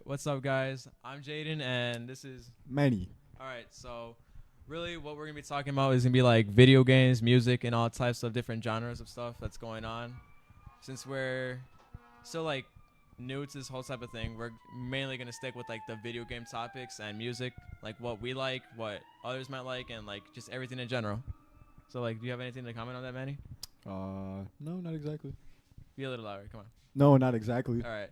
what's up, guys? I'm Jaden, and this is. Many. All right, so really what we're going to be talking about is going to be like video games, music, and all types of different genres of stuff that's going on. Since we're still like new to this whole type of thing, we're mainly going to stick with like the video game topics and music, like what we like, what others might like, and like just everything in general. So, like, do you have anything to comment on that, Manny? No, not exactly. Be a little louder. Come on. No, not exactly. All right.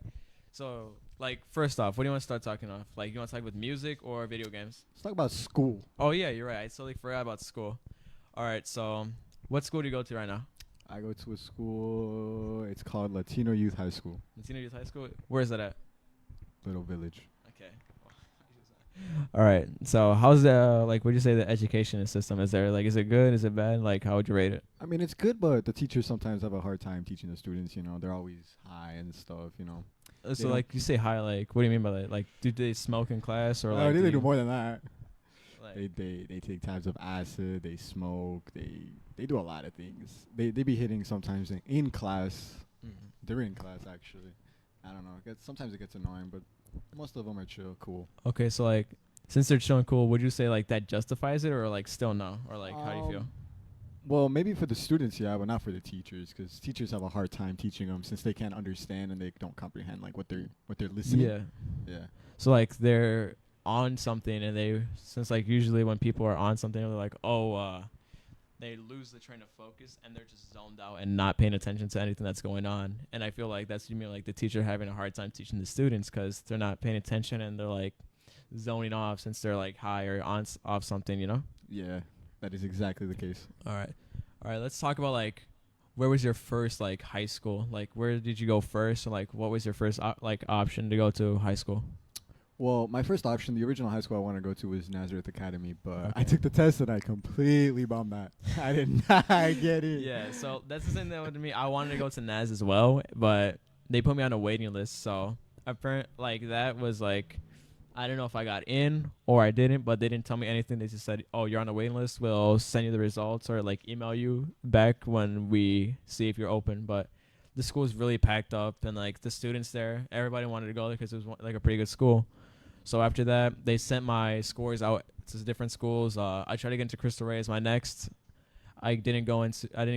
So, like, first off, what do you want to start talking off? Like, you want to talk with music or video games? Let's talk about school. Oh, yeah, you're right. I totally forgot about school. All right, so what school do you go to right now? I go to a school. It's called Latino Youth High School, Latino Youth High School? Where is that at? Little Village. Okay. All right. So, how's the, like, what do you say the education system? Is there, like, is it good? Is it bad? Like, how would you rate it? I mean, it's good, but the teachers sometimes have a hard time teaching the students. They're always high and stuff. So, don't- like, you say high, like, what do you mean by that? Like, do they smoke in class or, like, they do more than that. like, They take types of acid. They smoke. They do a lot of things. They be hitting sometimes in class. mhm. During class, actually. I don't know. Sometimes it gets annoying, but most of them are chill, cool. Okay, so, like, since they're showing cool, would you say, like, that justifies it or, like, still no? Or, like, how do you feel? Well, maybe for the students, yeah, but not for the teachers, because teachers have a hard time teaching them since they can't understand and they don't comprehend like what they're listening. Yeah. Yeah. So like they're on something, and since like usually when people are on something, they're like, they lose the train of focus and they're just zoned out and not paying attention to anything that's going on. And I feel like that's you mean like the teacher having a hard time teaching the students because they're not paying attention and they're like zoning off since they're like high or off something. Yeah, that is exactly the case. All right. Let's talk about like where was your first like high school? Like where did you go first? Or like what was your first like option to go to high school? Well, my first option, the original high school I wanted to go to was Nazareth Academy, but I Okay. took the test and I completely bombed that. I did not get it. Yeah, so that's the thing that happened to me. I wanted to go to NAS as well, but they put me on a waiting list. So like that was like, I don't know if I got in or I didn't, but they didn't tell me anything. They just said, "Oh, you're on a waiting list. We'll send you the results or like email you back when we see if you're open." But the school is really packed up, and like the students there, everybody wanted to go there because it was like a pretty good school. So after that, they sent my scores out to different schools. I tried to get into Cristo Rey as my next. I didn't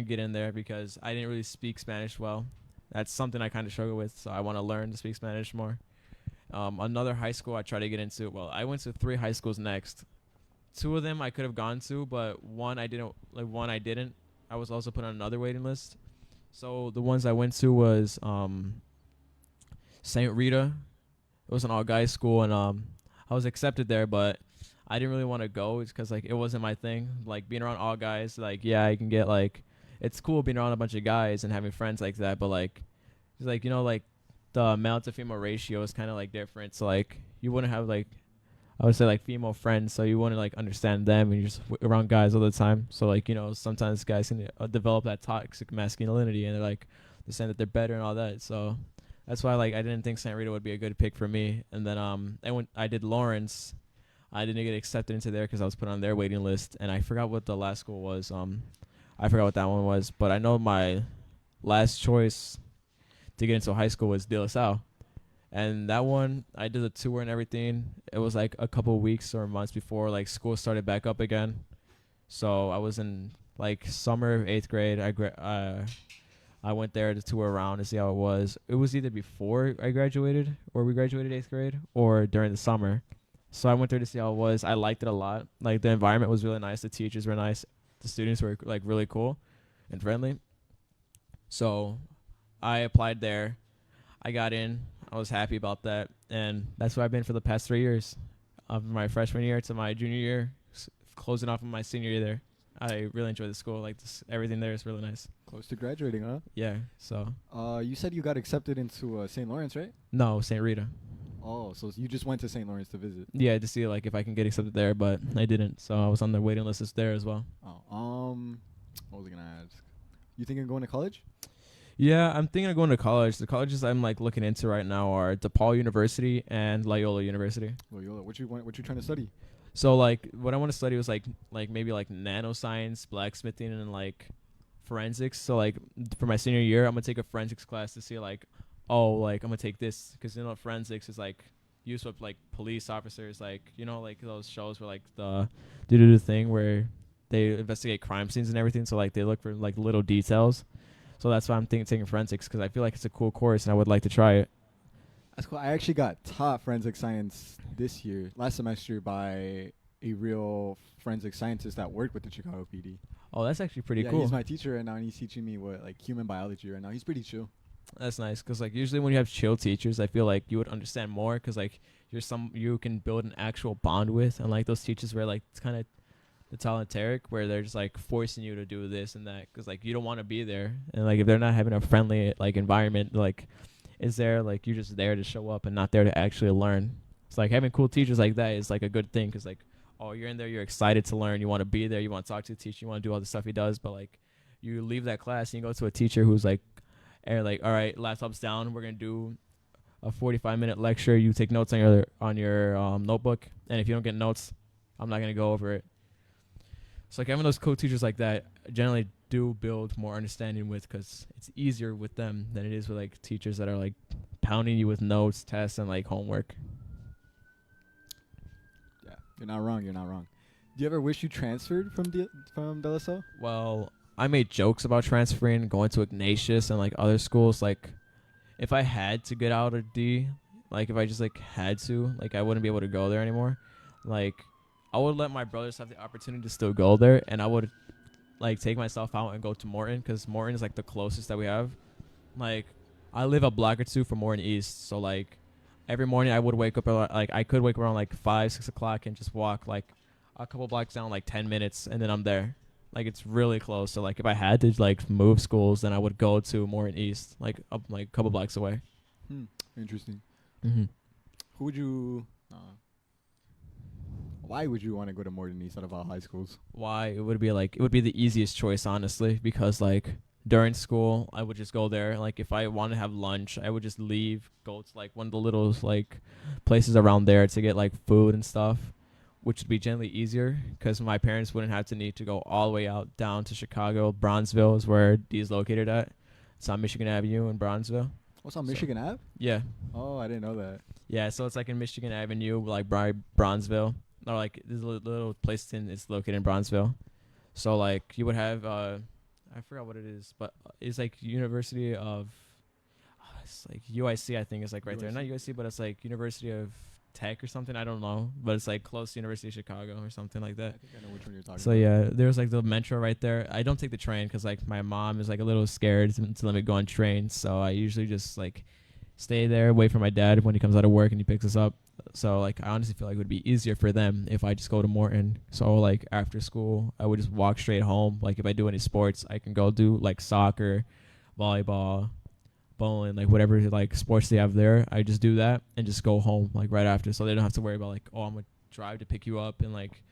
get in there because I didn't really speak Spanish well. That's something I kind of struggle with, so I want to learn to speak Spanish more. Another high school I tried to get into. Well, I went to 3 high schools next. 2 of them I could have gone to, but one I didn't. One I didn't. I was also put on another waiting list. So the ones I went to was St. Rita. It was an all guys school, and I was accepted there, but I didn't really want to go. It's because like it wasn't my thing. Like being around all guys, like yeah, I can get like it's cool being around a bunch of guys and having friends like that, but like it's like like the male to female ratio is kind of like different. So like you wouldn't have like I would say like female friends, so you wouldn't like understand them, and you're just around guys all the time. So like sometimes guys can develop that toxic masculinity, and they're saying that they're better and all that. So that's why like I didn't think Santa Rita would be a good pick for me. And then I did Lawrence. I didn't get accepted into there because I was put on their waiting list, and I forgot what the last school was. I forgot what that one was, but I know my last choice to get into high school was De La Salle. And that one, I did the tour and everything. It was like a couple weeks or months before like school started back up again. So I was in like summer of 8th grade. I went there to tour around to see how it was. It was either before I graduated or we graduated 8th grade or during the summer. So I went there to see how it was. I liked it a lot. Like the environment was really nice. The teachers were nice. The students were like really cool and friendly. So I applied there. I got in. I was happy about that. And that's where I've been for the past 3 years. From my freshman year to my junior year, closing off of my senior year there. I really enjoy the school. Like everything there is really nice. Close to graduating, huh? Yeah. So You said you got accepted into St. Lawrence, right? no, St. Rita. Oh, so you just went to St. Lawrence to visit. Yeah, to see like if I can get accepted there, but I didn't. So I was on the waiting list there as well. Oh, what was I gonna ask? You thinking of going to college? Yeah, I'm thinking of going to college. The colleges I'm like looking into right now are DePaul University and Loyola University. Loyola. What you trying to study? So like what I want to study was like maybe like nanoscience, blacksmithing, and like forensics. So like for my senior year, I'm gonna take a forensics class to see like, oh, like I'm gonna take this because forensics is like used with like police officers, like like those shows where like the do the thing where they investigate crime scenes and everything. So like they look for like little details. So that's why I'm thinking taking forensics because I feel like it's a cool course and I would like to try it. That's cool. I actually got taught forensic science last semester, by a real forensic scientist that worked with the Chicago PD. Oh, that's actually pretty Yeah, cool. he's my teacher right now, and he's teaching me human biology right now. He's pretty chill. That's nice because like usually when you have chill teachers, I feel like you would understand more because like you can build an actual bond with, and like those teachers where like it's kind of totalitarian where they're just like forcing you to do this and that because like you don't want to be there, and like if they're not having a friendly like environment, like is there like you're just there to show up and not there to actually learn. It's like having cool teachers like that is like a good thing because like oh you're in there, you're excited to learn, you want to be there, you want to talk to the teacher, you want to do all the stuff he does, but like you leave that class and you go to a teacher who's like all right, laptop's down, we're gonna do a 45-minute lecture, you take notes on your notebook, and if you don't get notes I'm not gonna go over it. So like having those cool teachers like that generally do build more understanding with because it's easier with them than it is with like teachers that are like pounding you with notes, tests, and like homework. Yeah, you're not wrong. You're not wrong. Do you ever wish you transferred from De La Salle? Well, I made jokes about transferring, going to Ignatius and like other schools. Like if I had to get out of D, like if I just like had to, like I wouldn't be able to go there anymore. Like I would let my brothers have the opportunity to still go there, and I would like take myself out and go to Morton because Morton is like the closest that we have. Like I live a block or two from Morton East, so like every morning I would wake up like I could wake up around like 5-6 o'clock and just walk like a couple blocks down, like 10 minutes, and then I'm there. Like it's really close. So like if I had to like move schools, then I would go to Morton East, like up like a couple blocks away. Interesting. Mm-hmm. Who would you? Why would you want to go to Morton East out of all high schools? Why? It would be the easiest choice, honestly, because like during school I would just go there. Like if I want to have lunch, I would just leave, go to like one of the little like places around there to get like food and stuff, which would be generally easier because my parents wouldn't have to need to go all the way out down to Chicago. Bronzeville is where D is located at. It's on Michigan Avenue in Bronzeville. What's on Michigan Ave? Yeah. Oh, I didn't know that. Yeah, so it's like in Michigan Avenue, like by Bronzeville. Or like there's a little place it's located in Bronzeville. So like you would have I forgot what it is, but it's like University of it's like UIC, I think is like right there. Not UIC, but it's like University of Tech or something. I don't know, but it's like close to University of Chicago or something like that. I think I know which one you're talking about. So yeah, there's like the metro right there. I don't take the train because like my mom is like a little scared to let me go on trains. So I usually just like stay there, wait for my dad when he comes out of work and he picks us up. So like I honestly feel like it would be easier for them if I just go to Morton. So like after school, I would just walk straight home. Like if I do any sports, I can go do like soccer, volleyball, bowling, like whatever like sports they have there. I just do that and just go home like right after, so they don't have to worry about like, oh, I'm gonna drive to pick you up and like,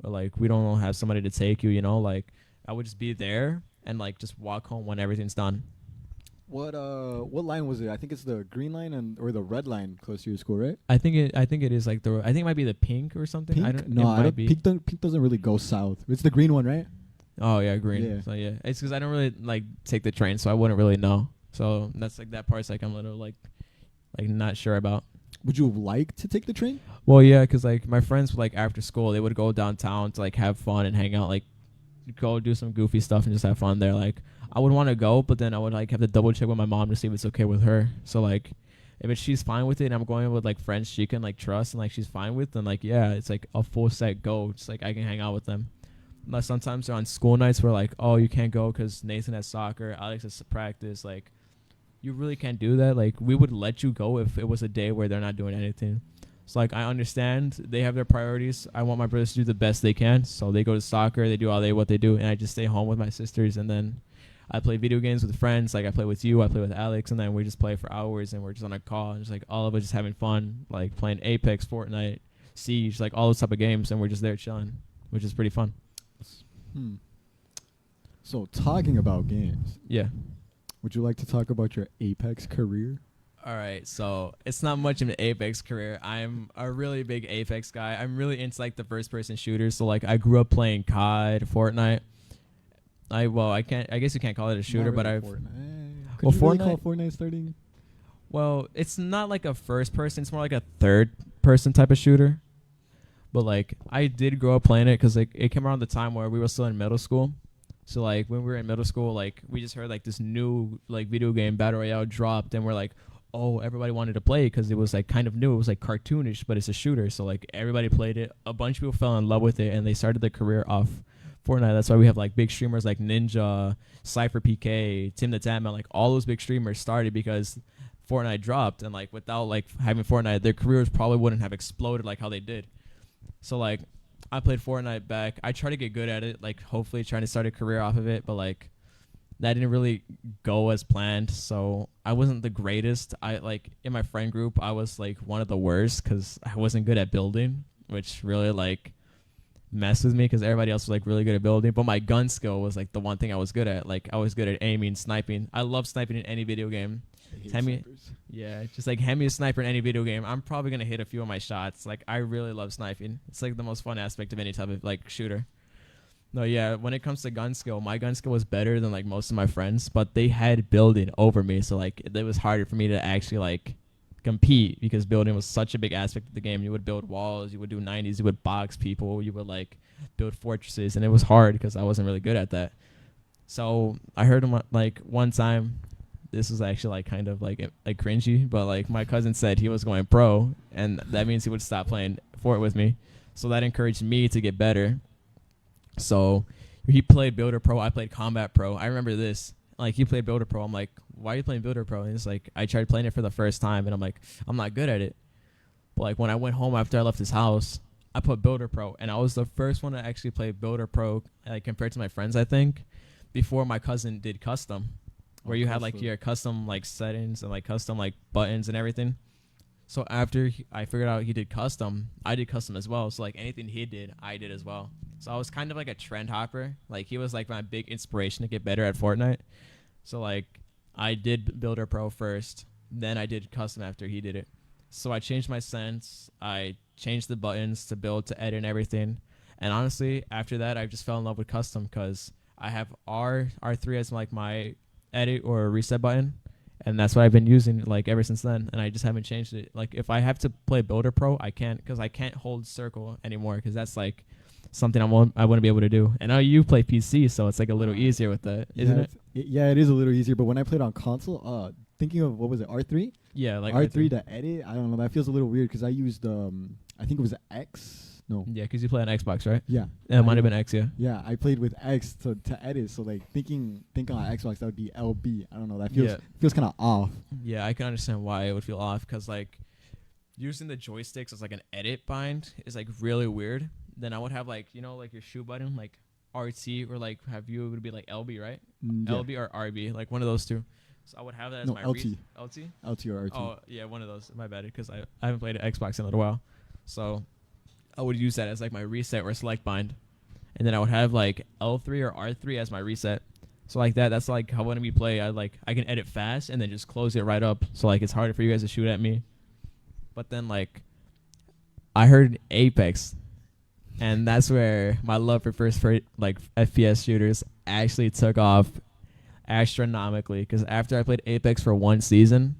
or like we don't have somebody to take you. Like I would just be there and like just walk home when everything's done. What line was it? I think it's the green line or the red line close to your school, right? I think it is like I think it might be the pink or something. Pink? Pink doesn't really go south. It's the green one, right? Oh yeah, green. Yeah. So yeah, it's because I don't really like take the train, so I wouldn't really know. So that's like that part's like I'm a little like not sure about. Would you like to take the train? Well, yeah, because like my friends like after school they would go downtown to like have fun and hang out, like go do some goofy stuff and just have fun there. Like I would want to go, but then I would like have to double check with my mom to see if it's okay with her. So like if she's fine with it and I'm going with like friends she can like trust and like she's fine with, then like yeah, it's like a full set go. Just like I can hang out with them. But sometimes they're on school nights where like, oh, you can't go because Nathan has soccer, Alex has practice. Like you really can't do that. Like we would let you go if it was a day where they're not doing anything. So like I understand they have their priorities. I want my brothers to do the best they can, so they go to soccer, they do what they do, and I just stay home with my sisters, and then I play video games with friends. Like I play with you, I play with Alex, and then we just play for hours, and we're just on a call, and just like all of us just having fun, like playing Apex, Fortnite, Siege, like all those type of games, and we're just there chilling, which is pretty fun. So talking about games, yeah, would you like to talk about your Apex career? All right, so it's not much of an Apex career. I'm a really big Apex guy. I'm really into like the first-person shooters. So like I grew up playing COD, Fortnite. I guess you can't call it a shooter, Not but really I've Fortnite. Well, Could you really Fortnite- call Fortnite starting? Well, it's not like a first person. It's more like a third person type of shooter. But like I did grow up playing it because like it came around the time where we were still in middle school. So like when we were in middle school, like we just heard like this new like video game battle royale dropped, and we're like, oh, everybody wanted to play it because it was like kind of new. It was like cartoonish, but it's a shooter. So like everybody played it. A bunch of people fell in love with it, and they started their career off Fortnite. That's why we have like big streamers like Ninja, Cypher PK, Tim the Tatman. Like all those big streamers started because Fortnite dropped, and like without like having Fortnite, their careers probably wouldn't have exploded like how they did. So like I played Fortnite back. I tried to get good at it, like hopefully trying to start a career off of it, but like that didn't really go as planned. So I wasn't the greatest. I like in my friend group, I was like one of the worst because I wasn't good at building, which really like messed with me because everybody else was like really good at building. But my gun skill was like the one thing I was good at. Like I was good at aiming, sniping. I love sniping in any video game. Yeah, just like hand me a sniper in any video game. I'm probably gonna hit a few of my shots. Like I really love sniping. It's like the most fun aspect of any type of like shooter. No, yeah. When it comes to gun skill, my gun skill was better than like most of my friends, but they had building over me, so like it was harder for me to actually like compete because building was such a big aspect of the game. You would build walls, you would do 90s, you would box people, you would like build fortresses, and it was hard because I wasn't really good at that. So I heard him like one time. This was actually like kind of like cringy, but like my cousin said he was going pro, and that means he would stop playing Fort with me. So that encouraged me to get better. So he played Builder Pro, I played Combat Pro. I remember this. Like he played Builder Pro. I'm like, why are you playing Builder Pro? And it's like I tried playing it for the first time, and I'm like, I'm not good at it. But like when I went home after I left his house, I put Builder Pro, and I was the first one to actually play Builder Pro, like compared to my friends, I think, before my cousin did custom. Where you had like your custom like settings and like custom like buttons and everything. So after I figured out he did custom, I did custom as well. So like anything he did, I did as well. So I was kind of like a trend hopper. Like he was like my big inspiration to get better at Fortnite. So like I did Builder Pro first, then I did custom after he did it. So I changed my sense. I changed the buttons to build, to edit and everything. And honestly, after that, I just fell in love with custom because I have R3 as like my edit or reset button, and that's what I've been using like ever since then, and I just haven't changed it. Like if I have to play Builder Pro, I can't because I can't hold circle anymore because that's like something I wouldn't be able to do. And now you play PC, so it's like a little easier with that, isn't it? Yeah, it is a little easier, but when I played on console, thinking of what was it, R3? Yeah, like R3 to edit, I don't know, that feels a little weird because I used I think it was X. No. Yeah, because you play on Xbox, right? Yeah. It might have been X, yeah. Yeah, I played with X to edit. So like thinking on Xbox that would be LB. I don't know. That feels kind of off. Yeah, I can understand why it would feel off because like using the joysticks as like an edit bind is like really weird. Then I would have like like your shoe button like RT or like have you it would be like LB, right? Yeah. LB or RB, like one of those two. So I would have that as my LT. LT or RT. Oh yeah, one of those. My bad, because I haven't played Xbox in a little while. So I would use that as like my reset or select bind, and then I would have like L3 or R3 as my reset. So like that's like how when we play, I can edit fast and then just close it right up. So like it's harder for you guys to shoot at me. But then like I heard Apex, and that's where my love for like FPS shooters actually took off astronomically. Because after I played Apex for one season,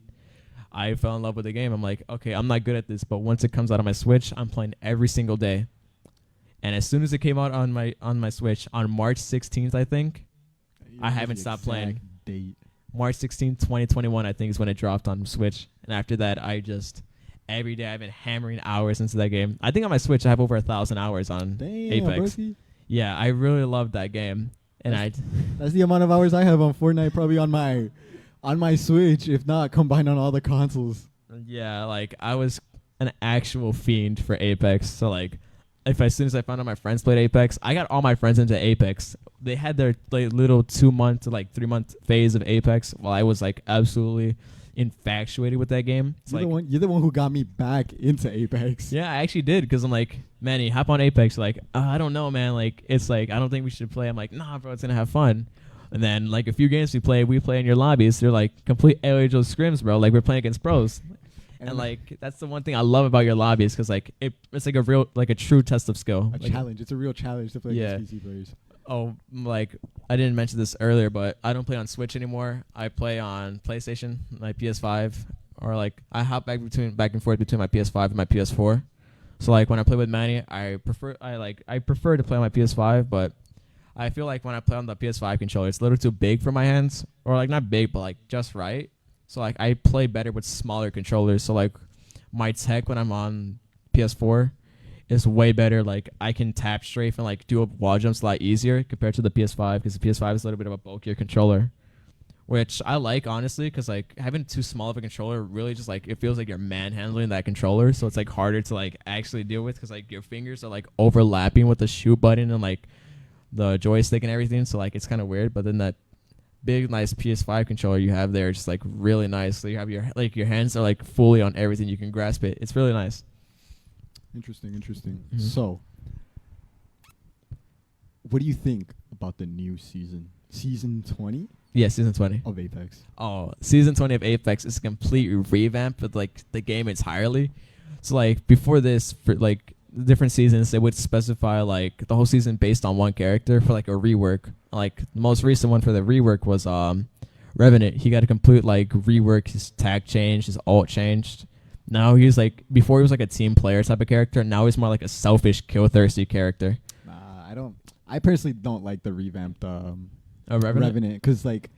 I fell in love with the game. I'm like, okay, I'm not good at this, but once it comes out on my Switch, I'm playing every single day. And as soon as it came out on my Switch on March 16th, I think, I haven't stopped playing. Date. March 16th, 2021, I think is when it dropped on Switch. And after that, every day I've been hammering hours into that game. I think on my Switch I have over 1,000 hours on Apex. Broski. Yeah, I really loved that game. And that's the amount of hours I have on Fortnite, probably on my Switch, if not combined on all the consoles. Yeah, like I was an actual fiend for Apex. So like as soon as I found out my friends played Apex, I got all my friends into Apex. They had their like little 2-month to like 3-month phase of Apex while I was like absolutely infatuated with that game. You're the one who got me back into Apex. Yeah, I actually did, because I'm like, Manny, hop on Apex. Like, I don't know, man. Like, it's like, I don't think we should play. I'm like, nah, bro, it's gonna have fun. And then like a few games we play in your lobbies. They're like complete AOHO scrims, bro. Like we're playing against pros. And like that's the one thing I love about your lobbies, because like it's like a true test of skill. A challenge. It's a real challenge to play against PC players. Oh, like I didn't mention this earlier, but I don't play on Switch anymore. I play on PlayStation, my PS5. or like I hop back and forth between my PS5 and my PS4. So like when I play with Manny, I prefer to play on my PS5, but I feel like when I play on the PS5 controller, it's a little too big for my hands, or like not big, but like just right. So like I play better with smaller controllers. So like my tech when I'm on PS4 is way better. Like I can tap strafe and like do wall jumps a lot easier compared to the PS5 because the PS5 is a little bit of a bulkier controller, which I like honestly because like having too small of a controller really just like it feels like you're manhandling that controller, so it's like harder to like actually deal with because like your fingers are like overlapping with the shoot button and like the joystick and everything, so like it's kind of weird. But then that big nice PS5 controller you have there, just like really nice. So you have your hands are like fully on everything. You can grasp it. It's really nice. Interesting. Mhm. So, what do you think about the new season 20 Yeah, season 20. of Apex? Oh, season 20 of Apex is a complete revamp of like the game entirely. So like before this, for like different seasons, they would specify like the whole season based on one character for like a rework. Like the most recent one for the rework was Revenant. He got a complete like rework. His tag changed, his ult changed. Now he's like before he was like a team player type of character. Now he's more like a selfish, kill thirsty character. Nah, I don't. I personally don't like the revamped Revenant. Revenant because like,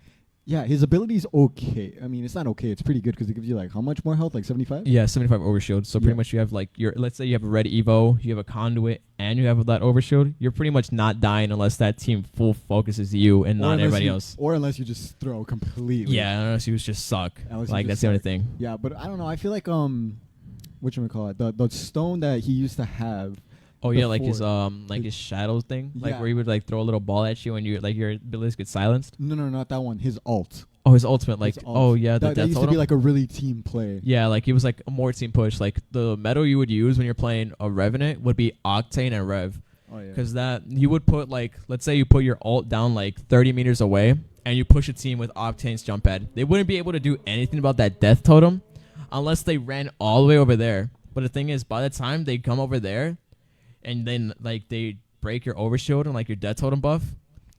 yeah, his ability's okay. I mean, it's not okay. It's pretty good because it gives you like how much more health? Like 75. Yeah, 75 overshield. So pretty Yeah. much you have like your, let's say you have a red Evo, you have a conduit, and you have that overshield. You're pretty much not dying unless that team full focuses you and Or not unless everybody you- else. Or unless you just throw completely. Yeah, unless you just suck. Unless you Like just that's the only suck. thing. Yeah, but I don't know. I feel like whatchamacallit, the stone that he used to have. Oh yeah, like his before. his shadow thing, like Yeah. where he would like throw a little ball at you and you like your abilities get silenced. No, not that one. His alt. Oh, his ultimate, like His ult. oh yeah, the that death used to totem. be like a really team play. Yeah, like he was like a more team push. Like the metal you would use when you're playing a Revenant would be Octane and Rev. Oh yeah. Because that you would put like, let's say you put your ult down like 30 meters away and you push a team with Octane's jump pad. They wouldn't be able to do anything about that death totem unless they ran all the way over there. But the thing is, by the time they come over there and then like they break your overshield and like your death totem buff,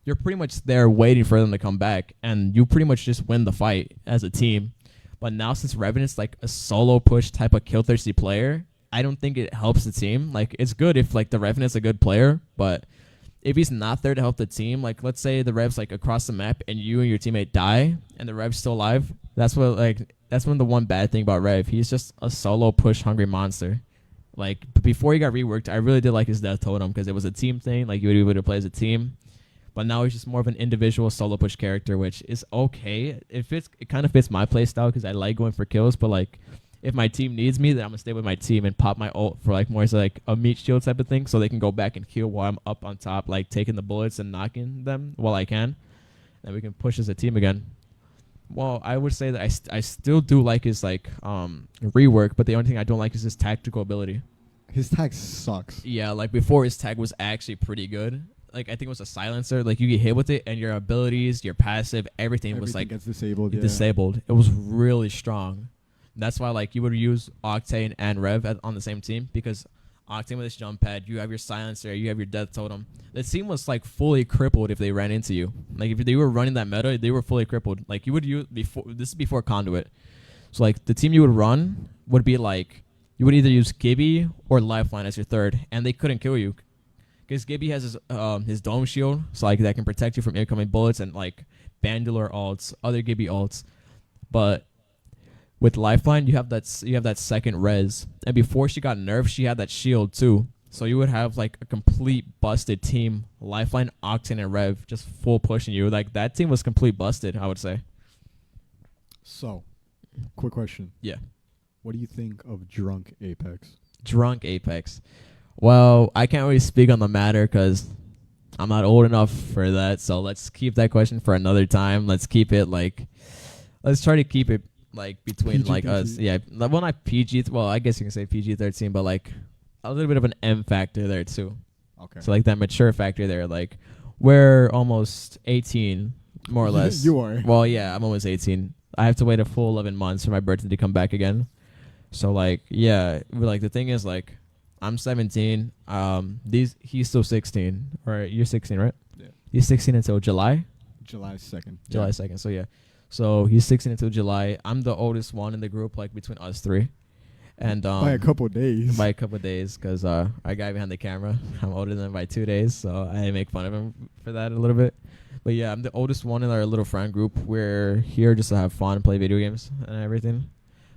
you're pretty much there waiting for them to come back and you pretty much just win the fight as a team. But now since Revenant's like a solo push type of kill thirsty player, I don't think it helps the team. Like it's good if like the Revenant's a good player, but if he's not there to help the team, like let's say the Rev's like across the map and you and your teammate die and the Rev's still alive, that's when the one bad thing about Rev. He's just a solo push hungry monster. Like before he got reworked, I really did like his death totem because it was a team thing. Like you would be able to play as a team. But now he's just more of an individual solo push character, which is okay. It kind of fits my play style because I like going for kills. But like, if my team needs me, then I'm gonna stay with my team and pop my ult for like more as like a meat shield type of thing, so they can go back and heal while I'm up on top, like taking the bullets and knocking them while I can. Then we can push as a team again. Well, I would say that I still do like his like rework, but the only thing I don't like is his tactical ability. His tag sucks. Yeah, like before his tag was actually pretty good. Like I think it was a silencer. Like you get hit with it, and your abilities, your passive, everything was like gets disabled. Yeah. disabled. It was really strong. That's why like you would use Octane and Rev on the same team because Octane with his jump pad, you have your silencer, you have your death totem. The team was like fully crippled if they ran into you. Like if they were running that meta, they were fully crippled. Like you would use before this is before Conduit. So like the team you would run would be like you would either use Gibby or Lifeline as your third, and they couldn't kill you. Because Gibby has his dome shield, so like that can protect you from incoming bullets and like Bandular ults, other Gibby ults. But with Lifeline, you have that second res, and before she got nerfed, she had that shield too. So you would have like a complete busted team, Lifeline, Octane, and Rev just full pushing you. Like that team was complete busted, I would say. So, quick question. Yeah. What do you think of Drunk Apex? Drunk Apex. Well, I can't really speak on the matter because I'm not old enough for that. So let's keep that question for another time. Let's try to keep it like between like us. PG-13. Yeah. Well, not PG. Well, I guess you can say PG-13, but like a little bit of an M factor there too. Okay. So like that mature factor there. Like we're almost 18, more or less. You are. Well, yeah, I'm almost 18. I have to wait a full 11 months for my birthday to come back again. So like, yeah, like the thing is like, I'm 17. He's still 16. Or you're 16, right? Yeah. He's 16 until July. July 2nd. July 2nd. So yeah. So he's 16 until July. I'm the oldest one in the group, like between us three, and By a couple days. by a couple of days, because our guy behind the camera, I'm older than him by 2 days, so I make fun of him for that a little bit. But yeah, I'm the oldest one in our little friend group. We're here just to have fun and play video games and everything.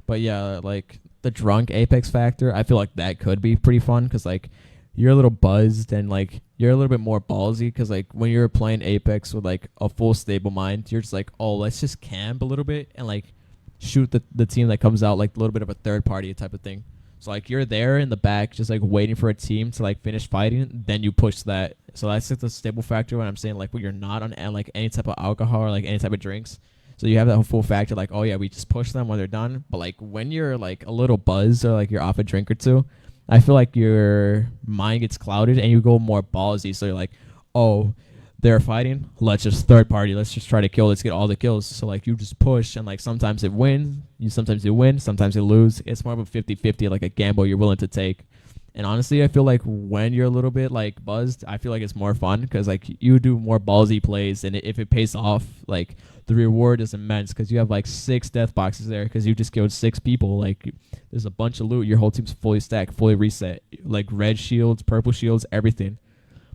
But yeah, like the drunk Apex factor, I feel like that could be pretty fun because like you're a little buzzed and like you're a little bit more ballsy because like when you're playing Apex with like a full stable mind, you're just like, oh, let's just camp a little bit and like shoot the team that comes out, like a little bit of a third party type of thing. So like you're there in the back just like waiting for a team to like finish fighting, then you push that. So that's like the stable factor when I'm saying like when you're not on like any type of alcohol or like any type of drinks. So you have that full factor like, oh yeah, we just push them when they're done. But like when you're like a little buzzed or like you're off a drink or two, I feel like your mind gets clouded and you go more ballsy. So you're like, oh, they're fighting, let's just third party, let's just try to kill, let's get all the kills. So like you just push and like sometimes it wins, sometimes you win, sometimes you lose. It's more of a 50-50, like a gamble you're willing to take. And honestly, I feel like when you're a little bit like buzzed, I feel like it's more fun because like you do more ballsy plays, and if it pays off, like the reward is immense because you have like 6 death boxes there because you just killed 6 people. Like there's a bunch of loot, your whole team's fully stacked, fully reset, like red shields, purple shields, everything.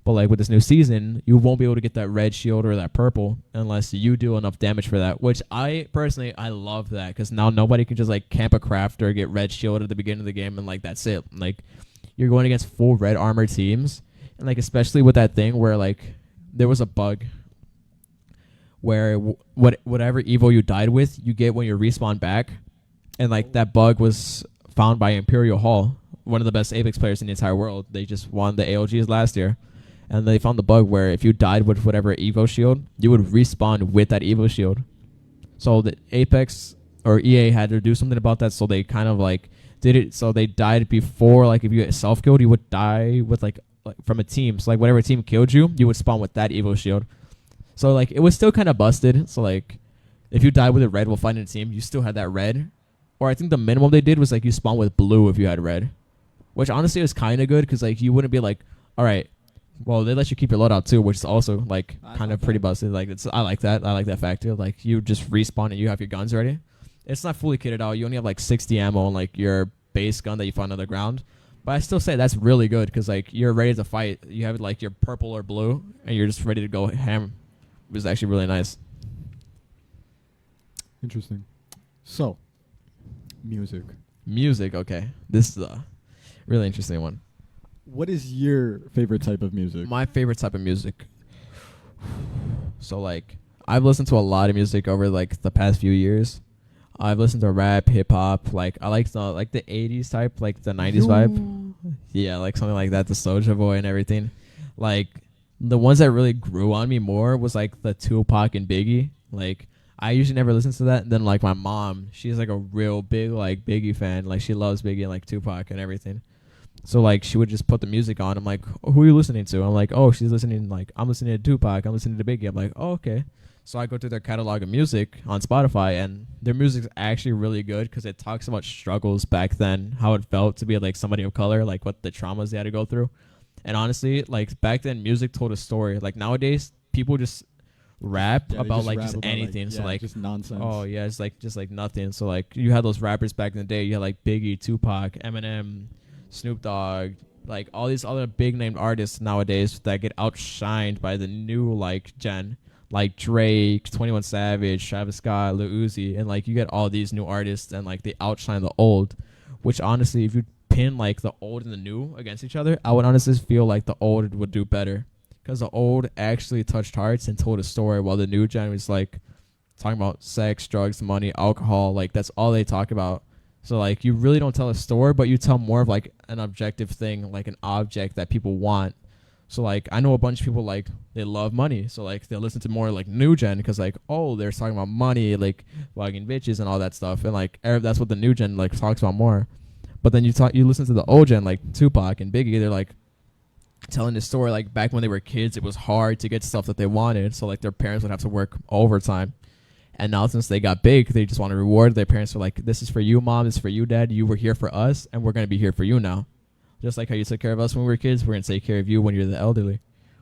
But like with this new season, you won't be able to get that red shield or that purple unless you do enough damage for that, which I personally, I love that because now nobody can just like camp a craft or get red shield at the beginning of the game and like that's it. Like you're going against full red armor teams, and like especially with that thing where like there was a bug where whatever Evo you died with, you get when you respawn back, and like that bug was found by Imperial Hall, one of the best Apex players in the entire world. They just won the ALGs last year. And they found the bug where if you died with whatever Evo shield, you would respawn with that Evo shield. So the Apex or EA had to do something about that, so they kind of like did it so they died before. Like if you get self-killed, you would die with like from a team. So like whatever team killed you, you would spawn with that Evo shield. So like it was still kind of busted. So like if you died with a red while fighting a team, you still had that red. Or I think the minimum they did was like you spawn with blue if you had red. Which honestly was kind of good because like you wouldn't be like, all right, well, they let you keep your loadout too, which is also like kind of pretty busted. Like I like that. I like that factor. Like you just respawn and you have your guns ready. It's not fully kitted out. You only have like 60 ammo on like your base gun that you find on the ground. But I still say that's really good because like you're ready to fight. You have like your purple or blue and you're just ready to go ham. It was actually really nice. Interesting. So, Music, okay. This is a really interesting one. What is your favorite type of music? My favorite type of music. So like I've listened to a lot of music over like the past few years. I've listened to rap, hip hop, like I like the 80s type, like the 90s vibe. Yeah, like something like that, the Soulja Boy and everything. Like the ones that really grew on me more was like the Tupac and Biggie. Like I usually never listen to that. And then like my mom, she's like a real big like Biggie fan. Like she loves Biggie and like Tupac and everything. So like she would just put the music on. I'm like, oh, who are you listening to? I'm like, oh, she's listening. Like I'm listening to Tupac. I'm listening to Biggie. I'm like, oh, okay. So I go through their catalog of music on Spotify, and their music's actually really good because it talks about struggles back then, how it felt to be like somebody of color, like what the traumas they had to go through. And honestly, like back then, music told a story. Like nowadays, people just rap about like just anything. So like just nonsense. Oh yeah, it's like just like nothing. So like you had those rappers back in the day. You had like Biggie, Tupac, Eminem, Snoop Dogg, like all these other big named artists nowadays that get outshined by the new like gen, like Drake, 21 Savage, Travis Scott, Lil Uzi, and like you get all these new artists and like they outshine the old. Which honestly, if you pin like the old and the new against each other, I would honestly feel like the old would do better. Because the old actually touched hearts and told a story, while the new gen was like talking about sex, drugs, money, alcohol. Like that's all they talk about. So like you really don't tell a story, but you tell more of like an objective thing, like an object that people want. So like I know a bunch of people like they love money, so like they listen to more like new gen because like oh they're talking about money, like fucking bitches and all that stuff, and like that's what the new gen like talks about more. But then you listen to the old gen like Tupac and Biggie, they're like telling the story like back when they were kids, it was hard to get stuff that they wanted, so like their parents would have to work overtime. And now since they got big, they just want to reward their parents. For like, this is for you, mom. This is for you, dad. You were here for us, and we're going to be here for you now. Just like how you took care of us when we were kids, we're going to take care of you when you're the elderly.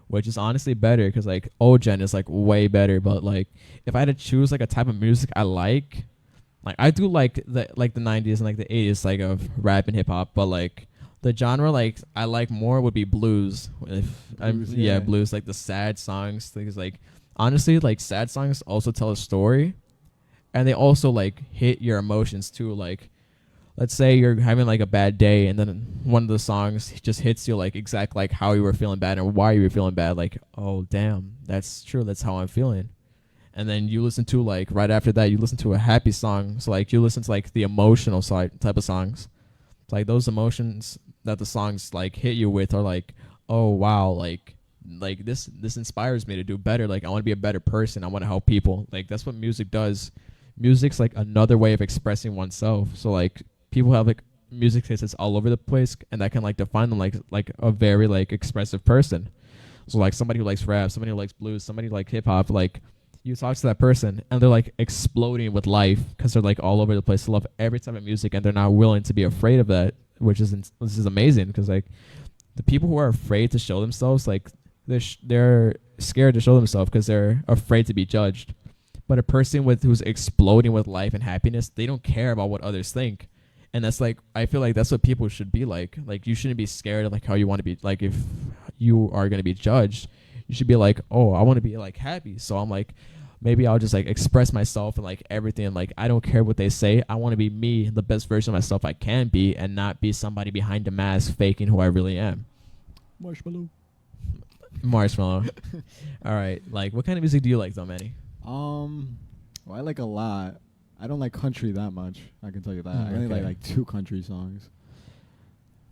which is honestly better because like old gen is like way better. But like if I had to choose like a type of music I like I do like the 90s and like the 80s like of rap and hip hop, but like the genre like I like more would be blues. If Blues, yeah, yeah. blues, like the sad songs, things like honestly like sad songs also tell a story, and they also like hit your emotions too. Like let's say you're having like a bad day, and then one of the songs just hits you like exactly like how you were feeling bad and why you were feeling bad. Like, oh damn, that's true. That's how I'm feeling. And then you listen to like right after that, you listen to a happy song. So like you listen to like the emotional side type of songs. It's like those emotions that the songs like hit you with are like, oh wow, like this inspires me to do better. Like I want to be a better person. I want to help people. Like that's what music does. Music's like another way of expressing oneself. So like people have like music tastes that's all over the place, and that can like define them like a very like expressive person. So like somebody who likes rap, somebody who likes blues, somebody who like hip hop, like you talk to that person and they're like exploding with life because they're like all over the place. They love every type of music and they're not willing to be afraid of that, which is this is amazing because like the people who are afraid to show themselves, like they're scared to show themselves because they're afraid to be judged. But a person with who's exploding with life and happiness, they don't care about what others think. And that's like I feel like that's what people should be like. Like you shouldn't be scared of like how you want to be. Like if you are going to be judged, you should be like, oh, I want to be like happy. So I'm like, maybe I'll just like express myself and like everything. And like I don't care what they say. I want to be me, the best version of myself I can be, and not be somebody behind a mask faking who I really am. Marshmallow. Marshmallow. All right. Like, what kind of music do you like, though, Manny? Well, I like a lot. I don't like country that much. I can tell you that. I only Okay. like 2 country songs.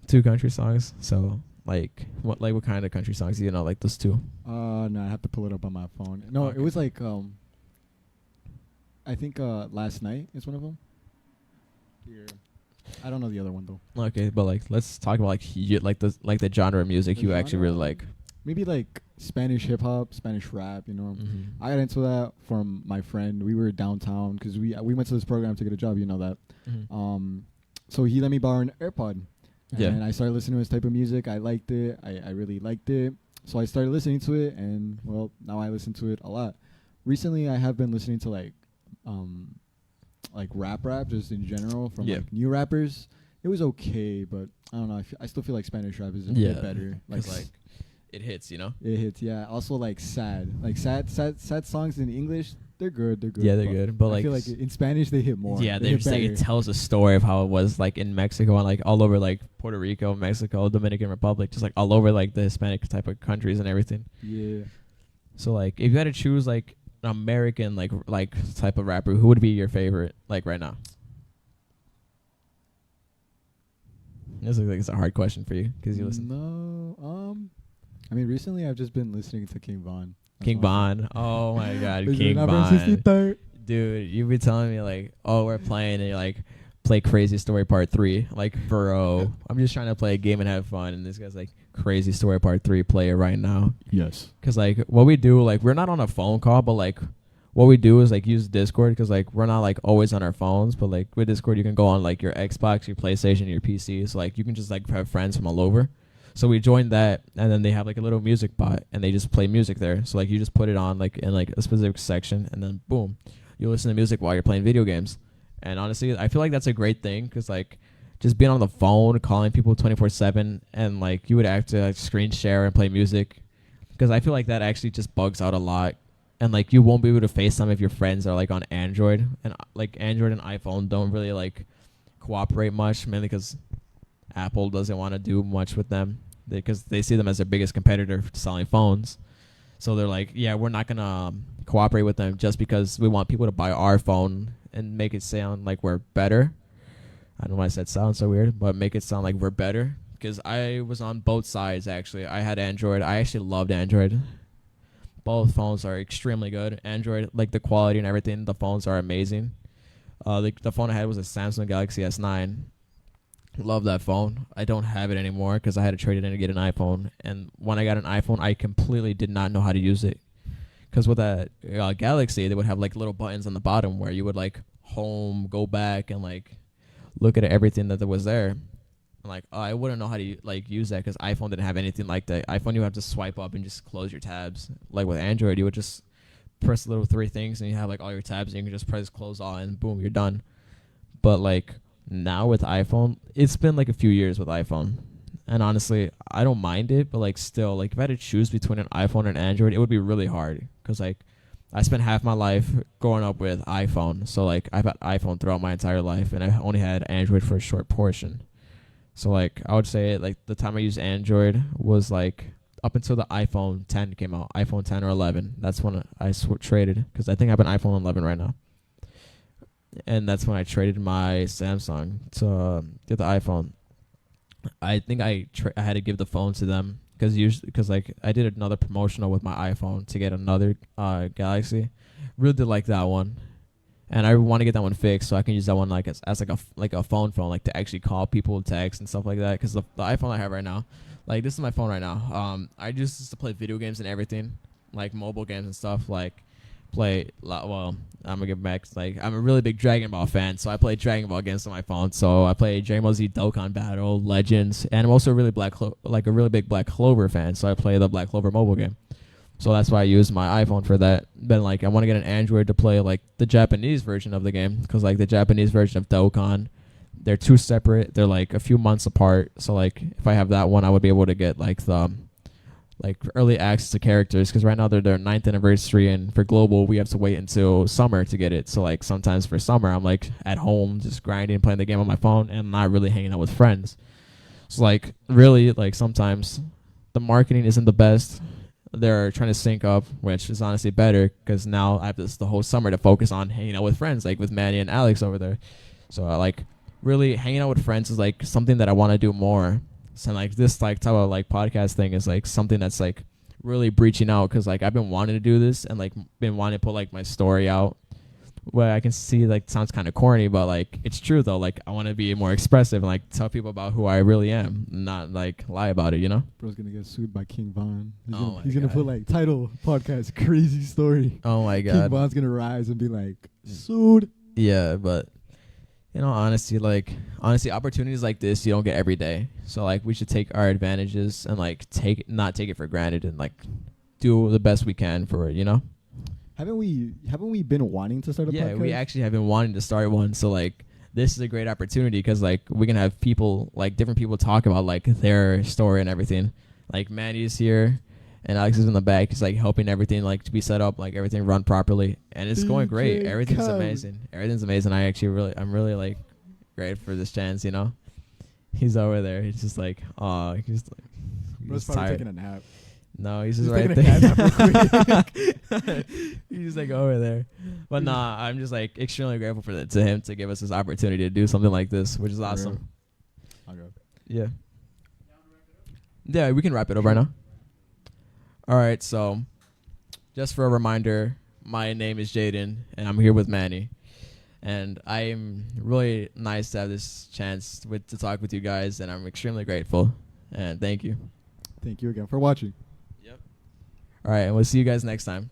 2 country songs. So, like what kind of country songs do you know? Like those 2. No, I have to pull it up on my phone. No, Okay. it was like I think Last Night is one of them. Here. I don't know the other one though. Okay, but like let's talk about like the genre of music The you actually genre? really like. Maybe like Spanish hip hop, Spanish rap. You know, Mm-hmm. I got into that from my friend. We were downtown because we went to this program to get a job. You know that. Mm-hmm. So he let me borrow an AirPod. Yeah. And I started listening to his type of music. I liked it. I really liked it. So I started listening to it, and well, now I listen to it a lot. Recently, I have been listening to like rap, just in general from Yeah. like new rappers. It was okay, but I don't know. I still feel like Spanish rap is a bit better. Like it hits, you know. it hits. Yeah. Also like sad songs in English. They're good. They're good. Yeah, they're but good, but I like feel like in Spanish they hit more. yeah, they they're hit just like it better. tells a story of how it was like in Mexico and like all over like Puerto Rico, Mexico, Dominican Republic, just like all over like the Hispanic type of countries and everything. Yeah. So like if you had to choose like an American like type of rapper, who would be your favorite like right now? This looks like it's a hard question for you because you listen. No. I mean, recently I've just been listening to King Von. That's King all. Von. Oh my God, Is it King not from Von. 63rd? Dude, you be telling me like, oh, we're playing and you're like, play Crazy Story Part 3. Like, bro, I'm just trying to play a game and have fun. And this guy's like, Crazy Story Part 3, play it right now. Yes. Because like what we do, like we're not on a phone call, but like what we do is like use Discord because like we're not like always on our phones, but like with Discord you can go on like your Xbox, your PlayStation, your PC. So like you can just like have friends from all over. So we joined that, and then they have like a little music bot, and they just play music there. So like you just put it on like in like a specific section, and then boom, you listen to music while you're playing video games. And honestly, I feel like that's a great thing because like just being on the phone, calling people 24/7, and like you would have to like screen share and play music, because I feel like that actually just bugs out a lot. And like you won't be able to FaceTime if your friends are like on Android, and like Android and iPhone don't really like cooperate much, mainly because Apple doesn't want to do much with them because they see them as their biggest competitor for selling phones. So they're like, yeah, we're not gonna cooperate with them just because we want people to buy our phone and make it sound like we're better. I don't know why I said sound so weird, but make it sound like we're better. Because I was on both sides actually. I had Android. I actually loved Android. Both phones are extremely good. Android, like the quality and everything, the phones are amazing. The phone I had was a Samsung Galaxy S9. Love that phone. I don't have it anymore because I had to trade it in to get an iPhone. And when I got an iPhone, I completely did not know how to use it. Because with that Galaxy, they would have like little buttons on the bottom where you would like home, go back, and like look at everything that was there. I'm like, oh, I wouldn't know how to like use that because iPhone didn't have anything like that. iPhone, you have to swipe up and just close your tabs. Like with Android, you would just press the little three things and you have like all your tabs and you can just press close all and boom, you're done. But like now with iPhone, it's been like a few years with iPhone. And honestly, I don't mind it, but like still, like if I had to choose between an iPhone and Android, it would be really hard because like I spent half my life growing up with iPhone. So like I've had iPhone throughout my entire life and I only had Android for a short portion. So like I would say like the time I used Android was like up until the iPhone 10 came out, iPhone 10 or 11. That's when I traded because I think I have an iPhone 11 right now. And that's when I traded my Samsung to get the iPhone. I think I had to give the phone to them because like I did another promotional with my iPhone to get another Galaxy. Really did like that one, and I want to get that one fixed so I can use that one like as like a phone like to actually call people, text and stuff like that. Because the iPhone I have right now, like this is my phone right now. I just used to play video games and everything, like mobile games and stuff like. Well, I'm gonna get back. Like, I'm a really big Dragon Ball fan, so I play Dragon Ball games on my phone. So I play Dragon Ball Z Dokkan Battle, Legends, and I'm also a really a really big Black Clover fan. So I play the Black Clover mobile game. So that's why I use my iPhone for that. Then like I want to get an Android to play like the Japanese version of the game because like the Japanese version of Dokkan, they're two separate. They're like a few months apart. So like if I have that one, I would be able to get like the like early access to characters because right now they're their 9th anniversary and for global we have to wait until summer to get it. So like sometimes for summer I'm like at home just grinding, playing the game on my phone and not really hanging out with friends. So like really like sometimes the marketing isn't the best. They're trying to sync up, which is honestly better because now I have the whole summer to focus on hanging out with friends like with Manny and Alex over there. So like really hanging out with friends is like something that I want to do more. So like this like type of like podcast thing is like something that's like really breaching out because like I've been wanting to do this and like been wanting to put like my story out where I can see like sounds kind of corny but like it's true though. Like I want to be more expressive and like tell people about who I really am, not like lie about it, you know. Bro's gonna get sued by King Von. He's Oh gonna put like title podcast crazy story. Oh my King god. Von's gonna rise and be like sued. Yeah, but you know, honestly, opportunities like this you don't get every day. So like we should take our advantages and like not take it for granted and like do the best we can for it, you know? Haven't we been wanting to start a podcast? Yeah, we actually have been wanting to start one. So like this is a great opportunity because like we can have people like different people talk about like their story and everything. Like Manny's here and Alex is in the back. He's like helping everything like to be set up, like everything run properly, and it's going great. Everything's amazing. Everything's amazing. I'm really like grateful for this chance. You know, he's over there. He's just like, oh, he's like, Bro's probably taking a nap. No, he's just right there. He's like over there. But nah, I'm just like extremely grateful for that to him to give us this opportunity to do something like this, which is awesome. I'll go. Yeah. Yeah, we can wrap it up right now. All right, so just for a reminder, my name is Jaden, and I'm here with Manny. And I'm really nice to have this chance to talk with you guys, and I'm extremely grateful. And thank you. Thank you again for watching. Yep. All right, and we'll see you guys next time.